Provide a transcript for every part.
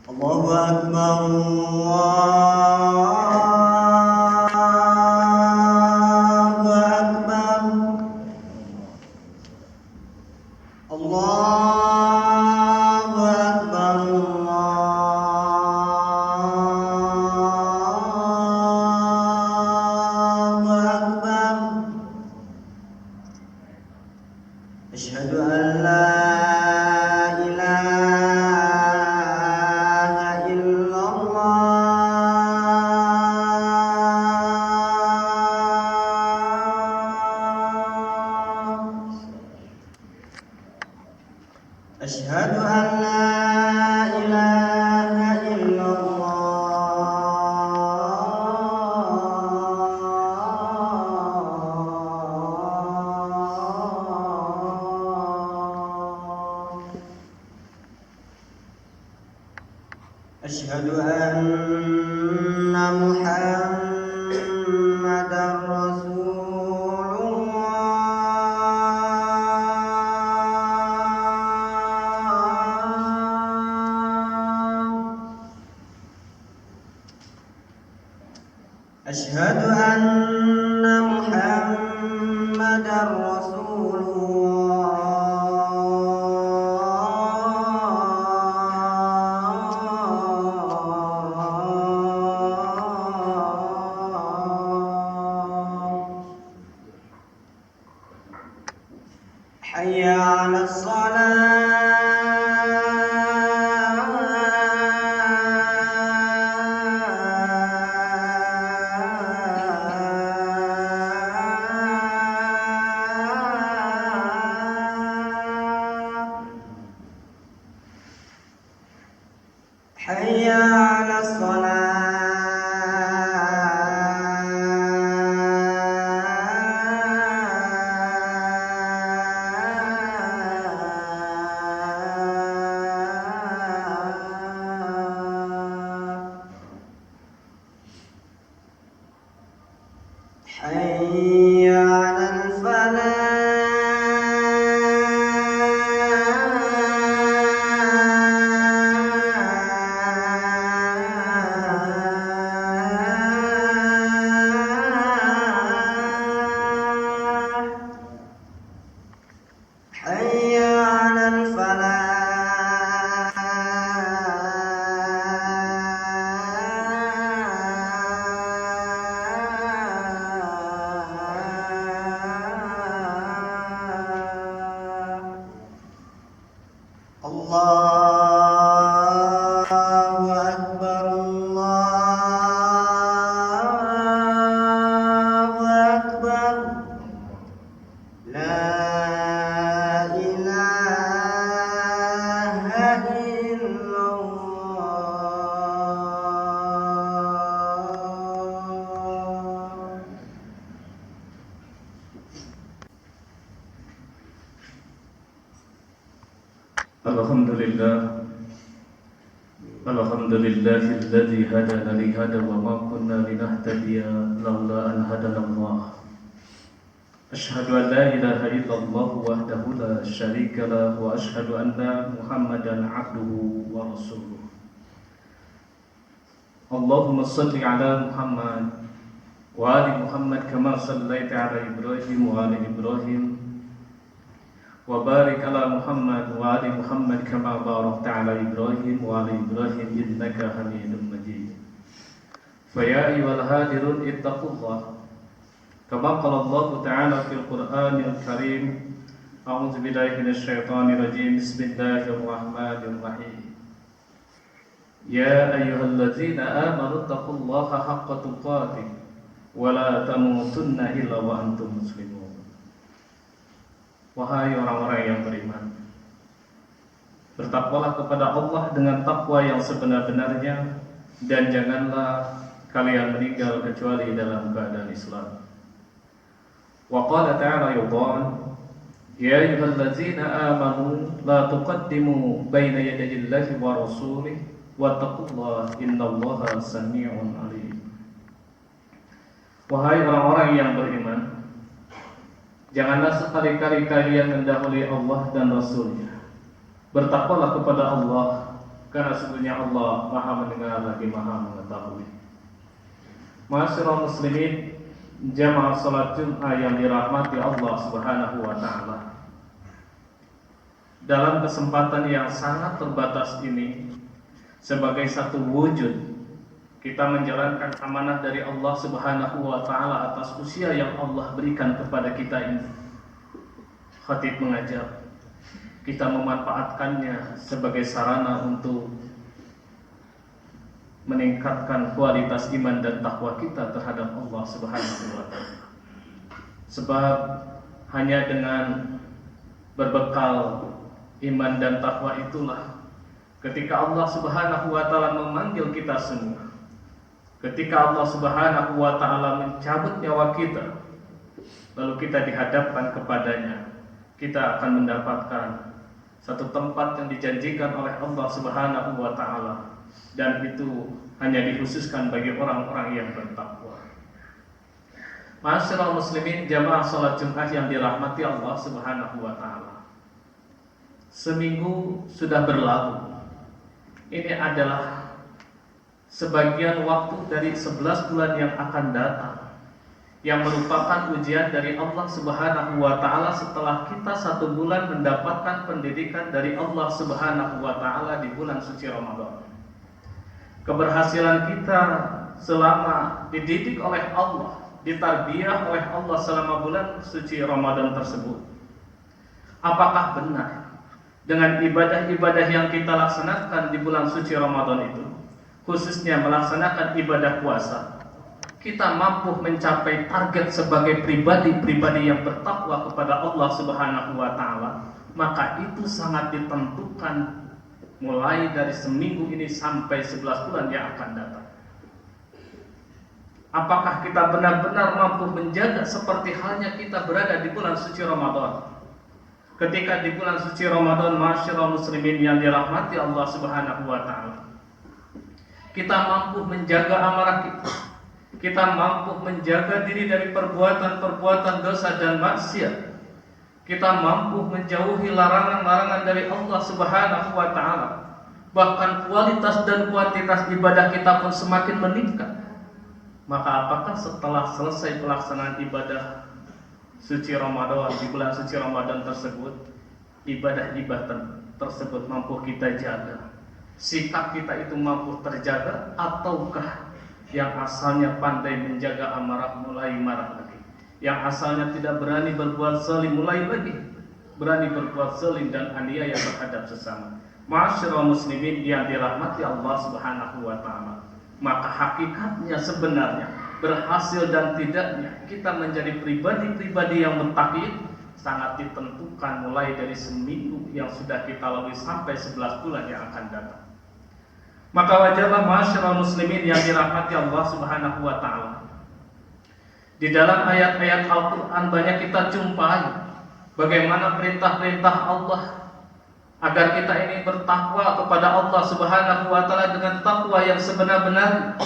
Allahu Akbar, Allahu Akbar, Allahu Akbar, Allahu Akbar. Asyhadu an la Asyhadu an la ilaha illallah. Asyhadu anna Muhammadar Rasulullah. Asyhadu anna Muhammadar Rasulullah. Hayya 'alas shalah. Hayya 'alas Hayya 'alal falah. Hayya 'alal falah. Allahu Akbar, Allahu Akbar. La ilaha illallah. Alhamdulillahilladzi hadana li hada wa ma kunna linahtadiya laula an hadana Allah. Asyhadu an la ilaha illallah wahdahu la syarika lah wa asyhadu anna Muhammadan abduhu wa rasuluh. Allahumma salli ala Muhammad wa ali Muhammad kama sallaita ala Ibrahim wa ali Ibrahim wa barik ala Muhammad wa ali Muhammad kama barakta ala Ibrahim wa ali Ibrahim innaka Hamidum Majid. Fa ya ayyuhal hadirun ittaqullah kama qala Allah ta'ala fil Qur'anil Karim. A'udzu billahi minasy syaithanir rajim. Bismillahirrahmanirrahim. Ya ayyuhalladzina amanu taqullaha haqqa tuqatih wa la tamutunna illa wa antum muslimun. Wahai orang-orang yang beriman, bertakwalah kepada Allah dengan takwa yang sebenar-benarnya, dan janganlah kalian meninggal kecuali dalam keadaan Islam. Wa qala ta'ala yudhan, ya ayyuhalladzina amanu la tuqaddimu baina yadayillahi wa rasulih wattaqullaha innallaha samii'un 'aliim. Wahai orang-orang yang beriman, janganlah sekali-kali kalian mendahului Allah dan Rasul-Nya. Bertakwalah kepada Allah karena sesungguhnya Allah Maha mendengar lagi Maha mengetahui. Ma'asyiral muslimin, jamaah salat Jumat yang dirahmati Allah Subhanahu wa taala. Dalam kesempatan yang sangat terbatas ini, sebagai satu wujud kita menjalankan amanah dari Allah Subhanahu wa taala atas usia yang Allah berikan kepada kita ini. Khatib mengajar, kita memanfaatkannya sebagai sarana untuk meningkatkan kualitas iman dan takwa kita terhadap Allah Subhanahu wa taala. Sebab hanya dengan berbekal iman dan takwa itulah ketika Allah Subhanahu wa taala memanggil kita semua, ketika Allah Subhanahu wa taala mencabut nyawa kita, lalu kita dihadapkan kepadanya, kita akan mendapatkan satu tempat yang dijanjikan oleh Allah Subhanahu wa taala, dan itu hanya dikhususkan bagi orang-orang yang bertakwa. Ma'asyiral muslimin, jamaah salat Jumat yang dirahmati Allah Subhanahu wa taala. Seminggu sudah berlalu. Ini adalah sebagian waktu dari 11 bulan yang akan datang, yang merupakan ujian dari Allah Subhanahu wa taala setelah kita 1 bulan mendapatkan pendidikan dari Allah Subhanahu wa taala di bulan suci Ramadan. Keberhasilan kita selama dididik oleh Allah, ditarbiyah oleh Allah selama bulan suci Ramadan tersebut, apakah benar dengan ibadah-ibadah yang kita laksanakan di bulan suci Ramadan itu, khususnya melaksanakan ibadah puasa, kita mampu mencapai target sebagai pribadi-pribadi yang bertakwa kepada Allah Subhanahu wa taala? Maka itu sangat ditentukan mulai dari seminggu ini sampai 11 bulan yang akan datang. Apakah kita benar-benar mampu menjaga seperti halnya kita berada di bulan suci Ramadan? Ketika di bulan suci Ramadan, ma'asyiral muslimin yang dirahmati Allah Subhanahu wa taala, kita mampu menjaga amarah kita, kita mampu menjaga diri dari perbuatan-perbuatan dosa dan maksiat, kita mampu menjauhi larangan-larangan dari Allah Subhanahu wa taala. Bahkan kualitas dan kuantitas ibadah kita pun semakin meningkat. Maka apakah setelah selesai pelaksanaan ibadah suci Ramadan di bulan suci Ramadan tersebut, ibadah-ibadah tersebut mampu kita jaga? Sikap kita itu mampu terjaga, ataukah yang asalnya pandai menjaga amarah mulai marah lagi, yang asalnya tidak berani berbuat zalim mulai lagi berani berbuat zalim dan aniaya terhadap sesama? Ma'asyiral muslimin yang dirahmati Allah Subhanahu wa taala, maka hakikatnya sebenarnya berhasil dan tidaknya kita menjadi pribadi-pribadi yang bertakwid sangat ditentukan mulai dari seminggu yang sudah kita lalui sampai 11 bulan yang akan datang. Maka wajarlah ma'asyiral muslimin yang dirahmati Allah Subhanahu wa taala, di dalam ayat-ayat Al-Quran banyak kita jumpai bagaimana perintah-perintah Allah agar kita ini bertakwa kepada Allah Subhanahu wa taala dengan takwa yang sebenar-benarnya.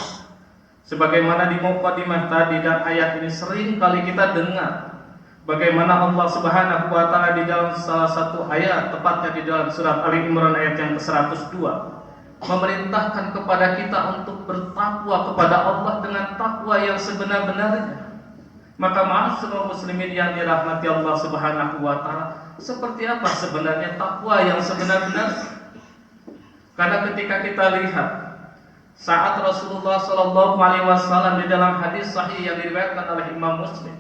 Sebagaimana di mukadimah tadi dan ayat ini sering kali kita dengar bagaimana Allah Subhanahu wa taala di dalam salah satu ayat, tepatnya di dalam surat Ali Imran ayat yang ke-102, memerintahkan kepada kita untuk bertakwa kepada Allah dengan takwa yang sebenar-benarnya. Maka ma'asyiral muslimin yang dirahmati Allah Subhanahu wa taala, seperti apa sebenarnya takwa yang sebenar-benarnya? Karena ketika kita lihat saat Rasulullah SAW di dalam hadis sahih yang diriwayatkan oleh Imam Muslim,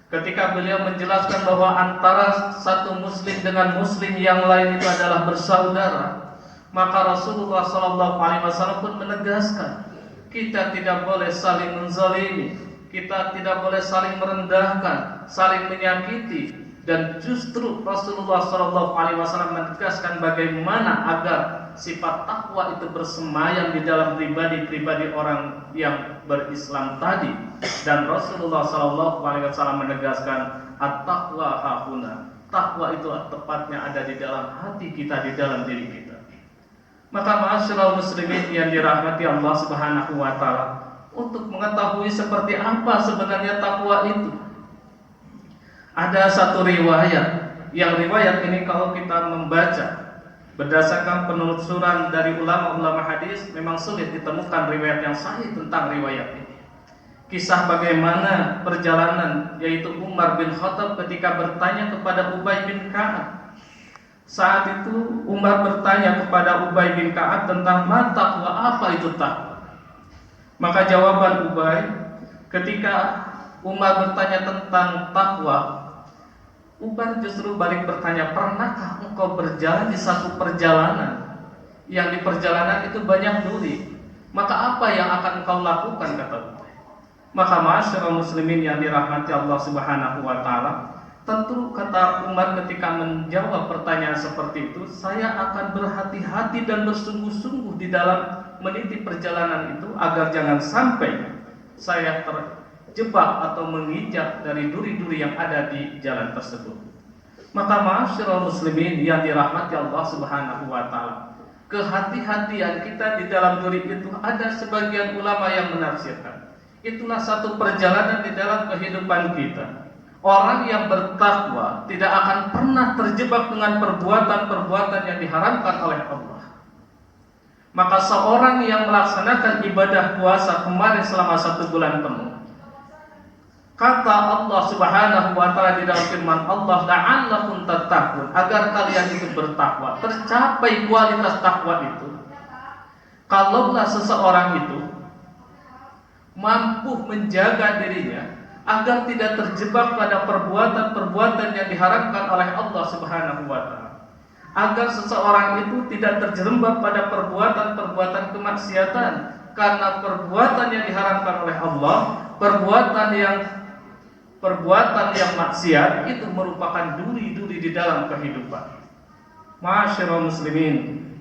ketika beliau menjelaskan bahwa antara satu muslim dengan muslim yang lain itu adalah bersaudara, maka Rasulullah SAW pun menegaskan kita tidak boleh saling menzalimi, kita tidak boleh saling merendahkan, saling menyakiti. Dan justru Rasulullah SAW menegaskan bagaimana agar sifat takwa itu bersemayam di dalam pribadi-pribadi orang yang berislam tadi. Dan Rasulullah SAW menegaskan at-taqwa hahuna, takwa itulah tepatnya ada di dalam hati kita, di dalam diri kita. Maka ma'asyiral muslimin yang dirahmati Allah Subhanahu wa taala, untuk mengetahui seperti apa sebenarnya takwa itu, ada satu riwayat, yang riwayat ini kalau kita membaca Berdasarkan penelusuran dari ulama-ulama hadis, memang sulit ditemukan riwayat yang sahih tentang riwayat ini. Kisah bagaimana perjalanan, yaitu Umar bin Khattab ketika bertanya kepada Ubay bin Ka'ab. Saat itu Umar bertanya kepada Ubay bin Ka'ab tentang taqwa, apa itu takwa. Maka jawaban Ubay ketika Umar bertanya tentang takwa, Umar justru balik bertanya, pernahkah engkau berjalan di satu perjalanan yang di perjalanan itu banyak duri? Maka apa yang akan engkau lakukan, kata Ubay. Maka ma'asyiral muslimin yang dirahmati Allah Subhanahu wa taala, tentu kata Umar ketika menjawab pertanyaan seperti itu, saya akan berhati-hati dan bersungguh-sungguh di dalam meniti perjalanan itu agar jangan sampai saya terjebak atau menginjak dari duri-duri yang ada di jalan tersebut. Maka ma'asyiral muslimin yang dirahmati Allah Subhanahu wa taala, kehati-hatian kita di dalam duri itu ada sebagian ulama yang menafsirkan itulah satu perjalanan di dalam kehidupan kita. Orang yang bertakwa tidak akan pernah terjebak dengan perbuatan-perbuatan yang diharamkan oleh Allah. Maka seorang yang melaksanakan ibadah puasa kemarin selama 1 bulan penuh, kata Allah Subhanahu wa taala di dalam firman Allah, la'allakum tattaqun, agar kalian itu bertakwa. Tercapai kualitas takwa itu kalaulah seseorang itu mampu menjaga dirinya agar tidak terjebak pada perbuatan-perbuatan yang diharamkan oleh Allah Subhanahu wa taala. Agar seseorang itu tidak terjerembab pada perbuatan-perbuatan kemaksiatan, karena perbuatan yang diharamkan oleh Allah, perbuatan yang maksiat itu merupakan duri-duri di dalam kehidupan. Ma'asyiral muslimin,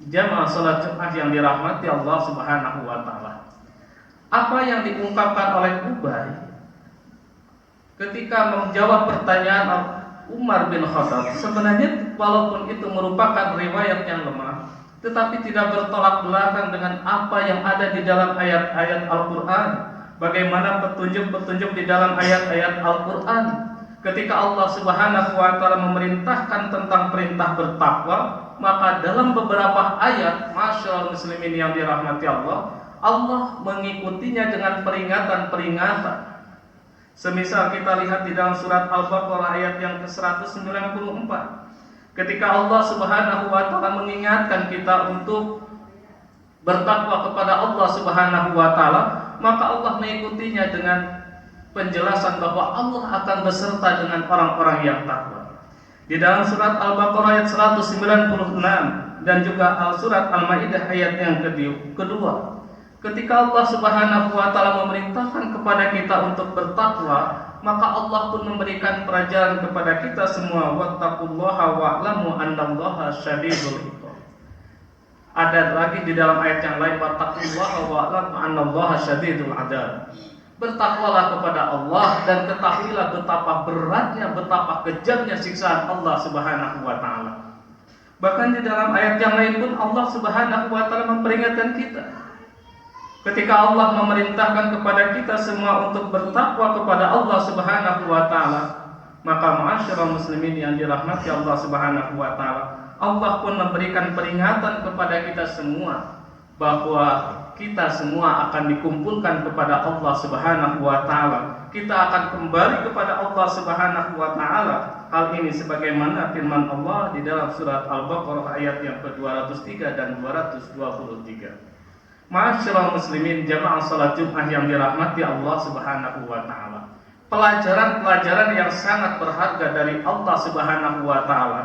jamaah salat Jumat yang dirahmati Allah Subhanahu wa taala. Apa yang diungkapkan oleh Ubay ketika menjawab pertanyaan Umar bin Khattab, sebenarnya walaupun itu merupakan riwayat yang lemah, tetapi tidak bertolak belakang dengan apa yang ada di dalam ayat-ayat Al-Quran. Bagaimana petunjuk-petunjuk di dalam ayat-ayat Al-Quran ketika Allah Subhanahu wa taala memerintahkan tentang perintah bertakwa, maka dalam beberapa ayat, ma'asyiral muslimin yang dirahmati Allah mengikutinya dengan peringatan-peringatan. Semisal kita lihat di dalam surat Al-Baqarah ayat yang ke-194, ketika Allah Subhanahu wa taala mengingatkan kita untuk bertakwa kepada Allah Subhanahu wa taala, maka Allah mengikutinya dengan penjelasan bahwa Allah akan beserta dengan orang-orang yang takwa. Di dalam surat Al-Baqarah ayat 196 dan juga surat Al-Maidah ayat yang kedua, ketika Allah Subhanahu wa taala memerintahkan kepada kita untuk bertakwa, maka Allah pun memberikan pelajaran kepada kita semua, wattaqullaha wa'lamu annallaha syadidul iqab. Ada lagi di dalam ayat yang lain, wattaqullaha wa'lamu annallaha syadidul adzab. Bertakwalah kepada Allah dan ketahuilah betapa beratnya, betapa kejamnya siksaan Allah Subhanahu wa taala. Bahkan di dalam ayat yang lain pun Allah Subhanahu wa taala memperingatkan kita. Ketika Allah memerintahkan kepada kita semua untuk bertakwa kepada Allah Subhanahu wa taala, maka ma'asyiral muslimin yang dirahmati Allah Subhanahu wa taala, Allah pun memberikan peringatan kepada kita semua bahwa kita semua akan dikumpulkan kepada Allah Subhanahu wa taala. Kita akan kembali kepada Allah Subhanahu wa taala. Hal ini sebagaimana firman Allah di dalam surat Al-Baqarah ayat yang ke-203 dan 223. Ma'asyiral muslimin jamaah salat Jumat yang dirahmati Allah Subhanahu wa taala. Pelajaran-pelajaran yang sangat berharga dari Allah Subhanahu wa taala.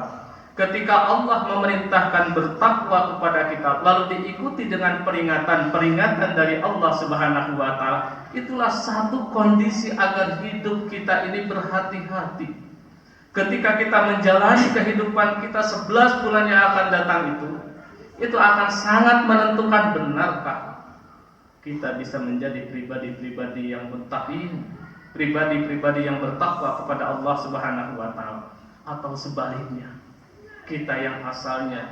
Ketika Allah memerintahkan bertakwa kepada kita, lalu diikuti dengan peringatan-peringatan dari Allah Subhanahu wa taala, itulah satu kondisi agar hidup kita ini berhati-hati. Ketika kita menjalani kehidupan kita 11 bulan yang akan datang itu akan sangat menentukan benarkah kita bisa menjadi pribadi-pribadi yang muttaqin, pribadi-pribadi yang bertakwa kepada Allah Subhanahu wa taala, atau sebaliknya kita yang asalnya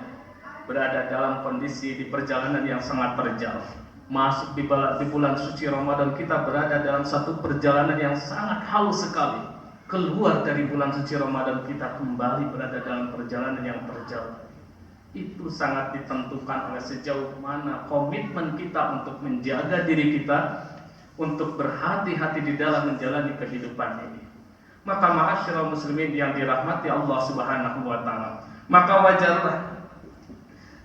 berada dalam kondisi di perjalanan yang sangat terjal. Masuk di bulan suci Ramadan, kita berada dalam satu perjalanan yang sangat halus sekali. Keluar dari bulan suci Ramadan, kita kembali berada dalam perjalanan yang terjal. itu sangat ditentukan oleh sejauh mana komitmen kita untuk menjaga diri kita, untuk berhati-hati di dalam menjalani kehidupan ini. Maka ma'asyiral muslimin yang dirahmati Allah Subhanahu wa taala, maka wajarlah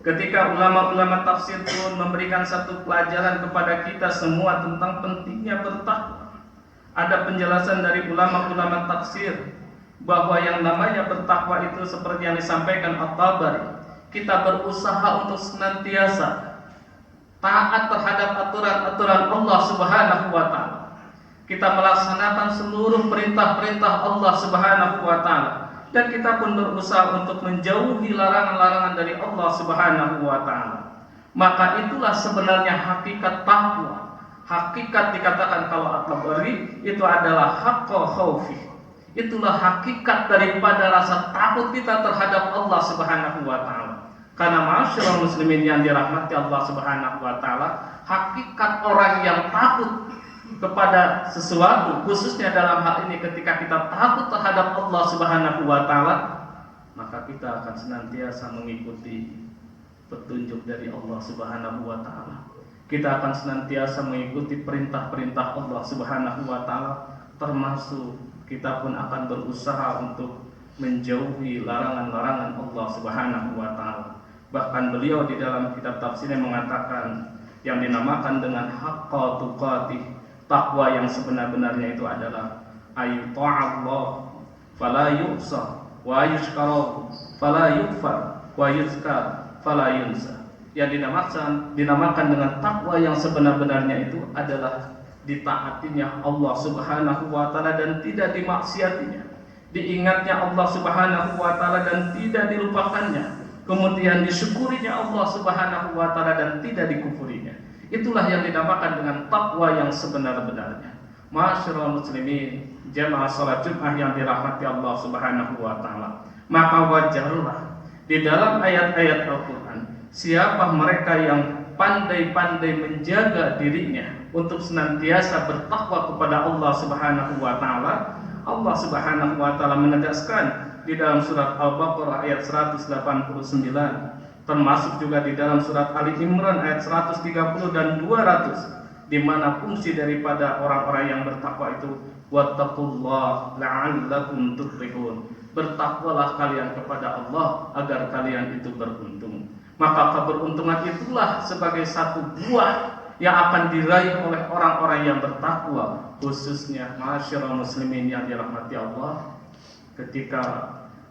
ketika ulama-ulama tafsir pun memberikan satu pelajaran kepada kita semua tentang pentingnya bertakwa. Ada penjelasan dari ulama-ulama tafsir bahwa yang namanya bertakwa itu seperti yang disampaikan At-Tabari, kita berusaha untuk senantiasa taat terhadap aturan-aturan Allah Subhanahu wa taala. Kita melaksanakan seluruh perintah-perintah Allah Subhanahu wa taala, dan kita pun berusaha untuk menjauhi larangan-larangan dari Allah Subhanahu wa taala. Maka itulah sebenarnya hakikat takwa. Hakikat dikatakan kalau At-Tabari itu adalah haqqo khaufi. Itulah hakikat daripada rasa takut kita terhadap Allah Subhanahu wa taala. Karena ma'asyiral muslimin yang dirahmati Allah Subhanahu wa taala, hakikat orang yang takut kepada sesuatu, khususnya dalam hal ini ketika kita takut terhadap Allah Subhanahu wa taala, maka kita akan senantiasa mengikuti petunjuk dari Allah Subhanahu wa taala. Kita akan senantiasa mengikuti perintah-perintah Allah Subhanahu wa taala, termasuk kita pun akan berusaha untuk menjauhi larangan-larangan Allah Subhanahu wa taala. Bahkan beliau di dalam kitab tafsirnya mengatakan yang dinamakan dengan haqqa tuqatih, takwa yang sebenar-benarnya itu adalah ayuta'allah fala yu'sa wa yushkarahu fala yukfar wa yuzkar fala yunsa. Yang dinamakan dengan takwa yang sebenar-benarnya itu adalah ditaatinya Allah Subhanahu wa taala dan tidak dimaksiatinya, diingatnya Allah Subhanahu wa taala dan tidak dilupakannya, kemudian disyukurinya Allah Subhanahu wa taala dan tidak dikufurinya. Itulah yang dinamakan dengan takwa yang sebenar-benarnya. Ma'asyiral muslimin, jamaah salat Jumat yang dirahmati Allah Subhanahu wa taala, maka wajarlah di dalam ayat-ayat Al-Qur'an siapa mereka yang pandai-pandai menjaga dirinya untuk senantiasa bertakwa kepada Allah Subhanahu wa taala. Allah Subhanahu wa taala menegaskan di dalam surat Al-Baqarah ayat 189, termasuk juga di dalam surat Ali Imran ayat 130 dan 200, di mana fungsi daripada orang-orang yang bertakwa itu wattaqullaha la'allakum tuflihun. Bertakwalah kalian kepada Allah agar kalian itu beruntung. Maka keberuntungan itulah sebagai satu buah yang akan diraih oleh orang-orang yang bertakwa, khususnya ma'asyiral muslimin yang dirahmati Allah, ketika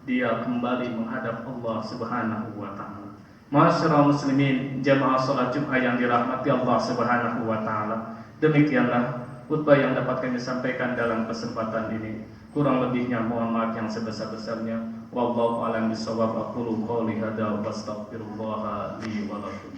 dia kembali menghadap Allah Subhanahu wa taala. Ma'asyiral muslimin, jamaah salat Jumat yang dirahmati Allah Subhanahu wa taala, demikianlah khutbah yang dapat kami sampaikan dalam kesempatan ini. Kurang lebihnya mohon maaf yang sebesar-besarnya. Wallahu a'lam bishawab. Aqulu qouli hadza wa astaghfirullah li wa lakum.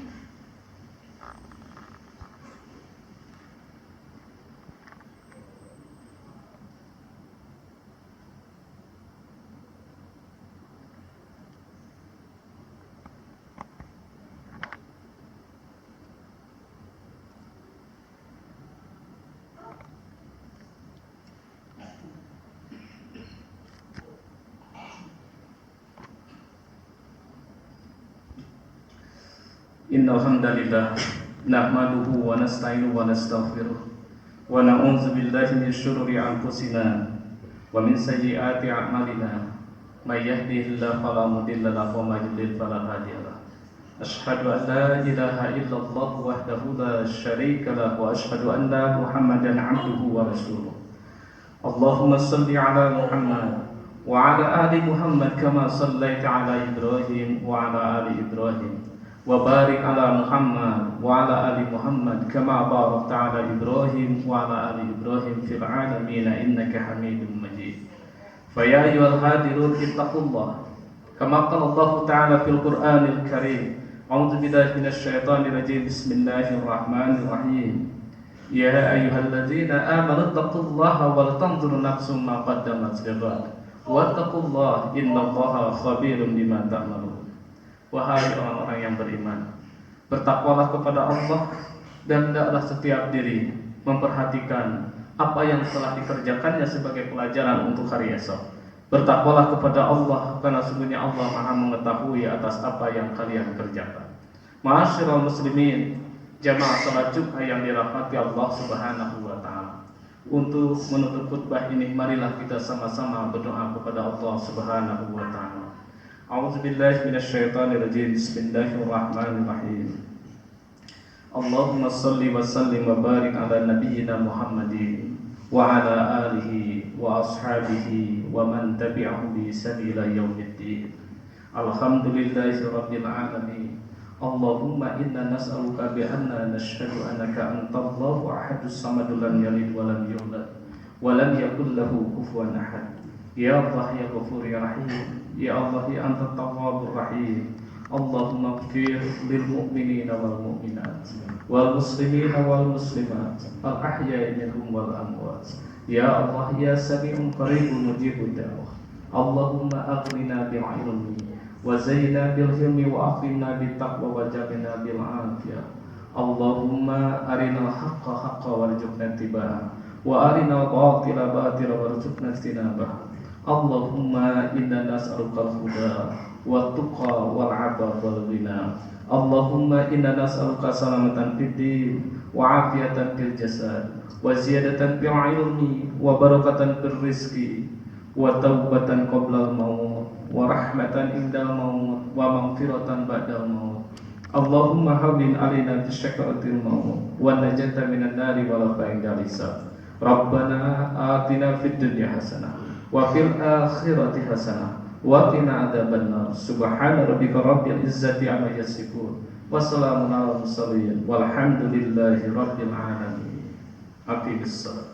Innal hamdalillah nahmaduhu wa nasta'inuhu wa nastaghfiruh wa na'udzu billahi min syururi anfusina wa min sayyiati a'malina. May yahdihillahu fala mudilla lahu wa may yudlil fala hadiya lahu. Asyhadu an la ilaha illallah wahdahu la syarika lahu wa asyhadu anna Muhammadan 'abduhu wa rasuluh. Allahumma shalli 'ala Muhammad wa 'ala ali Muhammad kama shallaita 'ala Ibrahim wa 'ala ali Ibrahim. Wa barik ala Muhammad wa ala ali Muhammad kama barakta ala Ibrahim wa ala ali Ibrahim fil alamin innaka Hamidum Majid. Fa ya ayyuhal hadirun ittaqullah kama qala Allah ta'ala fil Qur'anil Karim. A'udzu billahi minasy syaithanir rajim. Bismillahirrahmanirrahim. Ya ayyuhalladzina amanu taqullaha wal tanzur nafsum ma qaddamat lighad wattaqullaha innallaha khabirum bima ta'malun. Wahai orang-orang yang beriman, bertakwalah kepada Allah dan hendaklah setiap diri memperhatikan apa yang telah dikerjakannya sebagai pelajaran untuk hari esok. Bertakwalah kepada Allah, karena sungguhnya Allah Maha mengetahui atas apa yang kalian kerjakan. Ma'asyiral muslimin, jamaah salat Jumat yang dirahmati Allah Subhanahu wa taala. Untuk menutup khutbah ini, marilah kita sama-sama berdoa kepada Allah Subhanahu wa taala. A'udzubillahi minasyaitonirrajim. Bismillahirrahmanirrahim. Allahumma shalli wa sallim wa barik ala nabiyyina Muhammadin wa ala alihi wa ashabihi wa man tabi'ahum bi ihsan ila yaumiddin. Alhamdulillahi rabbil alamin. Allahumma inna nas'aluka bi anna nashhadu annaka antallahu ahadus samad lam yalid wa lam yulad wa lam yakul lahu kufuwan ahad. Ya Allah ya Ghafur ya Rahim, ya Allah ya Anta Tawwabur Rahim. Allahumma ighfir lil mu'minina wal mu'minat wal muslimina wal muslimat al ahya'i minhum wal amwat. Ya Allah ya Sami'un qaribun mujibud da'wah. Allahumma aghnina bil ilmi wa zayyina bil hilmi wa akrimna bit taqwa wa jabina bil afiyah. Allahumma arinal haqqa haqqa warzuqna ittiba'ah wa arinal batila batila warzuqna ijtinabah. Allahumma inna nas'aluka al-huda wa tuqa wal 'afafa wal ghina. Allahumma inna nas'aluka salamatan fid din wa 'afiyatan fil jasad wa ziyadatan fil 'ilmi wa barakatan fil rizqi wa taubatan qabla al-maut wa rahmatan indal maut wa maghfiratan ba'dal maut. Allahumma hawwin 'alaina fi syakaratil maut wa najata minan nari wa la fa'inda hisab. Rabbana atina fid dunya hasanah wa fil akhirati hasanah wa qina adzabannar. Subhana rabbika rabbil izzati amma yasifun wa salamun alal mursalin walhamdulillahi rabbil alamin. Aqimish shalah.